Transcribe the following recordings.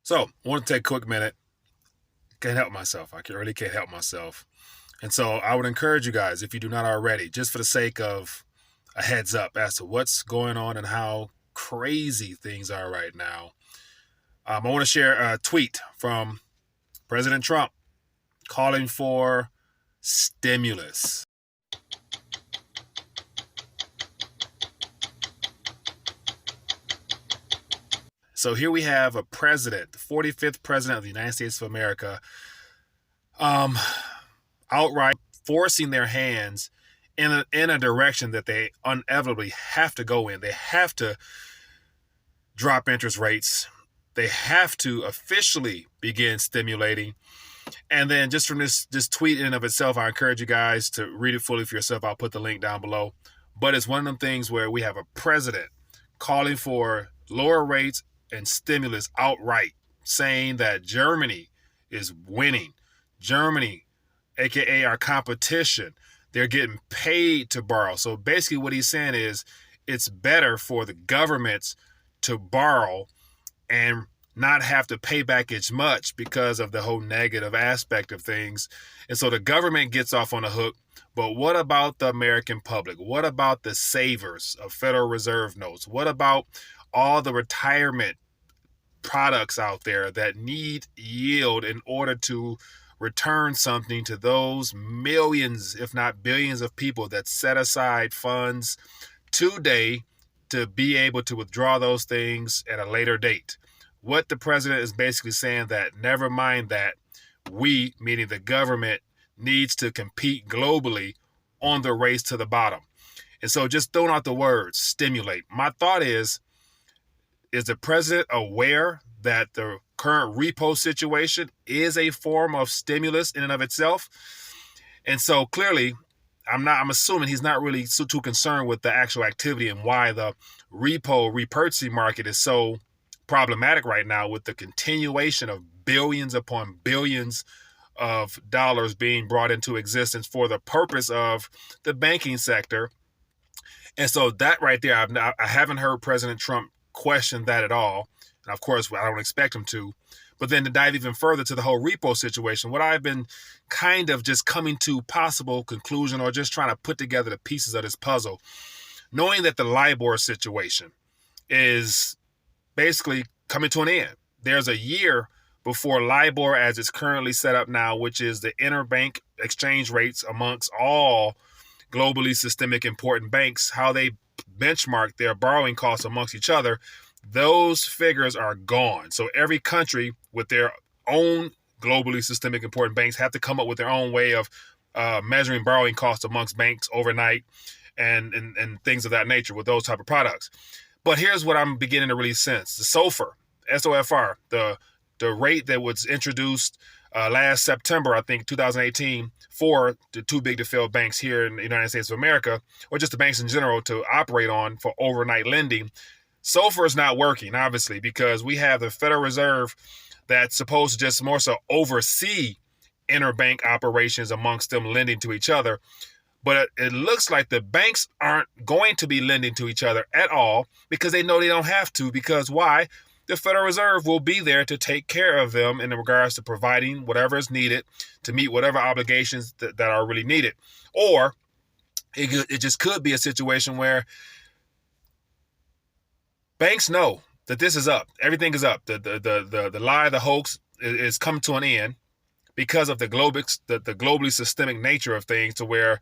So I want to take a quick minute. Can't help myself. I really can't help myself. And so I would encourage you guys, if you do not already, just for the sake of a heads up as to what's going on and how crazy things are right now. I want to share a tweet from President Trump calling for stimulus. So here we have a president, the 45th president of the United States of America, outright forcing their hands in a direction that they inevitably have to go in. They have to drop interest rates. They have to officially begin stimulating. And then just from this tweet in and of itself, I encourage you guys to read it fully for yourself. I'll put the link down below. But it's one of them things where we have a president calling for lower rates and stimulus outright, saying that Germany is winning. Germany, aka our competition, they're getting paid to borrow. So basically what he's saying is it's better for the governments to borrow and not have to pay back as much because of the whole negative aspect of things. And so the government gets off on the hook. But what about the American public? What about the savers of Federal Reserve notes? What about all the retirement products out there that need yield in order to return something to those millions, if not billions of people that set aside funds today to be able to withdraw those things at a later date? What the president is basically saying that never mind that we, meaning the government, needs to compete globally on the race to the bottom. And so just throwing out the words, stimulate. My thought is the president aware that the current repo situation is a form of stimulus in and of itself? And so clearly, I'm assuming he's not really too concerned with the actual activity and why the repurchasing market is so problematic right now, with the continuation of billions upon billions of dollars being brought into existence for the purpose of the banking sector. And so that right there, I haven't heard President Trump question that at all. And of course, I don't expect him to. But then to dive even further to the whole repo situation, what I've been kind of just coming to possible conclusion, or just trying to put together the pieces of this puzzle, knowing that the LIBOR situation is basically coming to an end. There's a year before LIBOR, as it's currently set up now, which is the interbank exchange rates amongst all globally systemic important banks, how they benchmark their borrowing costs amongst each other, those figures are gone. So every country with their own globally systemic important banks have to come up with their own way of measuring borrowing costs amongst banks overnight and things of that nature with those type of products. But here's what I'm beginning to really sense. The SOFR, the rate that was introduced last September, I think 2018, for the too big to fail banks here in the United States of America, or just the banks in general to operate on for overnight lending. SOFR is not working, obviously, because we have the Federal Reserve that's supposed to just more so oversee interbank operations amongst them lending to each other. But it looks like the banks aren't going to be lending to each other at all, because they know they don't have to. Because why? The Federal Reserve will be there to take care of them in regards to providing whatever is needed to meet whatever obligations that are really needed. Or it just could be a situation where banks know that this is up. Everything is up. The lie, the hoax is coming to an end because of the globally systemic nature of things, to where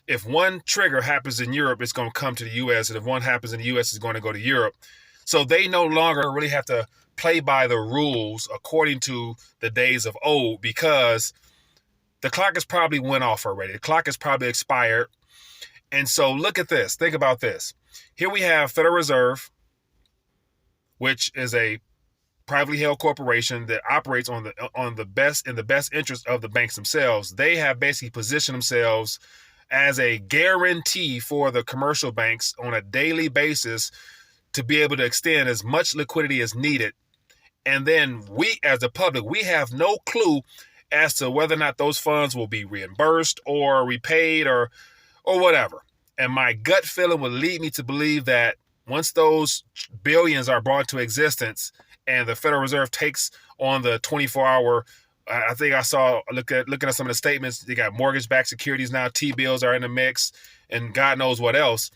if one trigger happens in Europe, it's going to come to the U.S., and if one happens in the U.S., it's going to go to Europe. So they no longer really have to play by the rules according to the days of old, because the clock has probably went off already. The clock has probably expired. And so look at this. Think about this. Here we have Federal Reserve, which is a privately held corporation that operates in the best interest of the banks themselves. They have basically positioned themselves as a guarantee for the commercial banks on a daily basis to be able to extend as much liquidity as needed. And then we, as the public, we have no clue as to whether or not those funds will be reimbursed or repaid or whatever. And my gut feeling would lead me to believe that once those billions are brought to existence and the Federal Reserve takes on the 24-hour. I think I saw looking at some of the statements. They got mortgage-backed securities now. T-bills are in the mix, and God knows what else.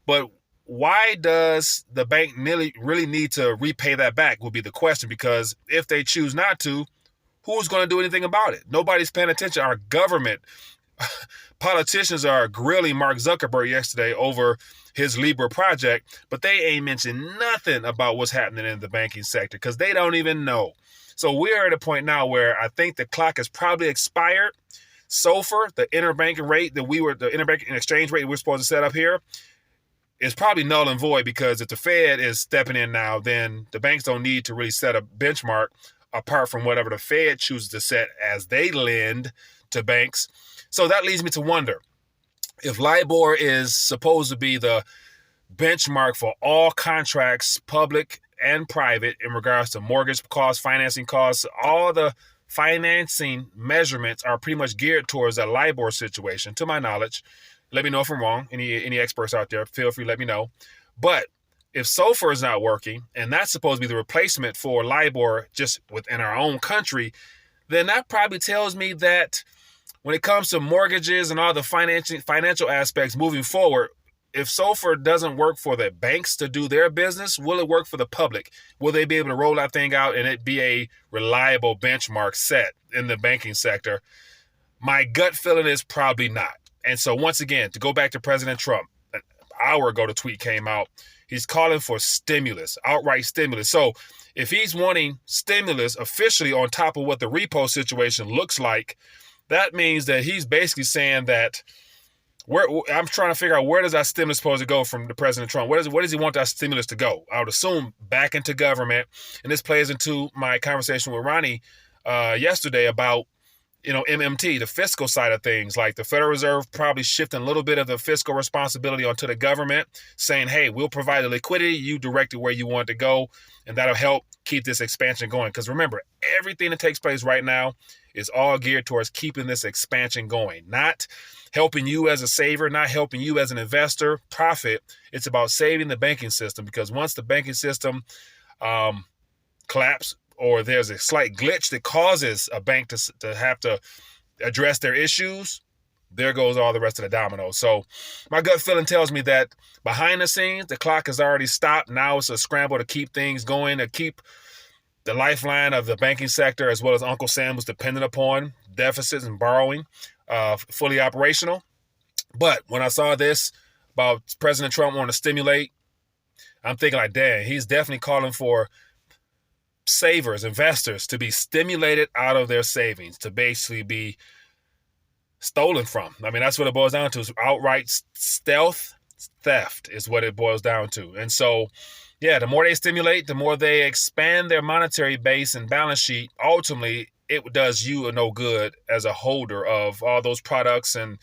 But why does the bank really need to repay that back? Would be the question. Because if they choose not to, who's going to do anything about it? Nobody's paying attention. Our government, politicians are grilling Mark Zuckerberg yesterday over his Libra project, but they ain't mentioned nothing about what's happening in the banking sector because they don't even know. So we're at a point now where I think the clock has probably expired. SOFR, the interbank rate the interbank exchange rate we're supposed to set up here, is probably null and void, because if the Fed is stepping in now, then the banks don't need to really set a benchmark apart from whatever the Fed chooses to set as they lend to banks. So that leads me to wonder, if LIBOR is supposed to be the benchmark for all contracts, public and private, in regards to mortgage costs, financing costs, all the financing measurements are pretty much geared towards a LIBOR situation, to my knowledge. Let me know if I'm wrong. Any experts out there, feel free to let me know. But if SOFR is not working, and that's supposed to be the replacement for LIBOR just within our own country, then that probably tells me that when it comes to mortgages and all the financial aspects moving forward, if SOFR doesn't work for the banks to do their business, will it work for the public? Will they be able to roll that thing out and it be a reliable benchmark set in the banking sector? My gut feeling is probably not. And so once again, to go back to President Trump, an hour ago the tweet came out. He's calling for stimulus, outright stimulus. So if he's wanting stimulus officially on top of what the repo situation looks like, that means that he's basically saying that I'm trying to figure out, where does that stimulus supposed to go from the President Trump? Where does he want that stimulus to go? I would assume back into government. And this plays into my conversation with Ronnie yesterday about, MMT, the fiscal side of things. Like the Federal Reserve probably shifting a little bit of the fiscal responsibility onto the government, saying, hey, we'll provide the liquidity, you direct it where you want it to go, and that'll help keep this expansion going. Because remember, everything that takes place right now is all geared towards keeping this expansion going, not helping you as a saver, not helping you as an investor profit. It's about saving the banking system, because once the banking system collapses, or there's a slight glitch that causes a bank to have to address their issues, there goes all the rest of the dominoes. So my gut feeling tells me that behind the scenes, the clock has already stopped. Now it's a scramble to keep things going, to keep the lifeline of the banking sector, as well as Uncle Sam was dependent upon, deficits and borrowing, fully operational. But when I saw this about President Trump wanting to stimulate, I'm thinking like, damn, he's definitely calling for savers, investors, to be stimulated out of their savings, to basically be stolen from. I mean, that's what it boils down to, is outright theft is what it boils down to. And so, yeah, the more they stimulate, the more they expand their monetary base and balance sheet. Ultimately, it does you no good as a holder of all those products and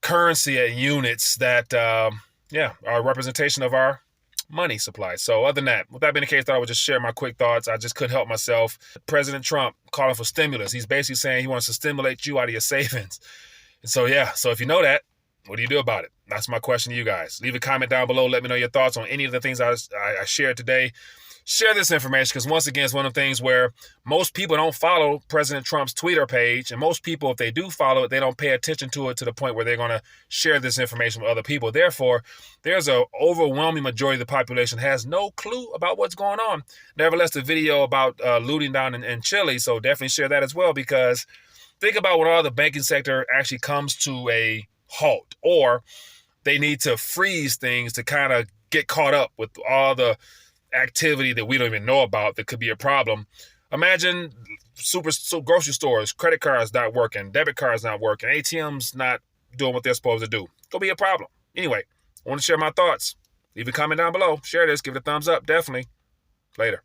currency units that, are a representation of our money supply. So other than that, with that being the case, I thought I would just share my quick thoughts. I just couldn't help myself. President Trump calling for stimulus. He's basically saying he wants to stimulate you out of your savings. And so, so if you know that, what do you do about it? That's my question to you guys. Leave a comment down below. Let me know your thoughts on any of the things I shared today. Share this information, because once again, it's one of the things where most people don't follow President Trump's Twitter page. And most people, if they do follow it, they don't pay attention to it to the point where they're going to share this information with other people. Therefore, there's an overwhelming majority of the population has no clue about what's going on. Nevertheless, the video about looting down in Chile, so definitely share that as well, because think about when all the banking sector actually comes to a halt, or they need to freeze things to kind of get caught up with all the activity that we don't even know about that could be a problem. Imagine grocery stores, credit cards not working, debit cards not working, ATMs not doing what they're supposed to do. Gonna be a problem. Anyway, I want to share my thoughts. Leave a comment down below. Share this. Give it a thumbs up. Definitely. Later.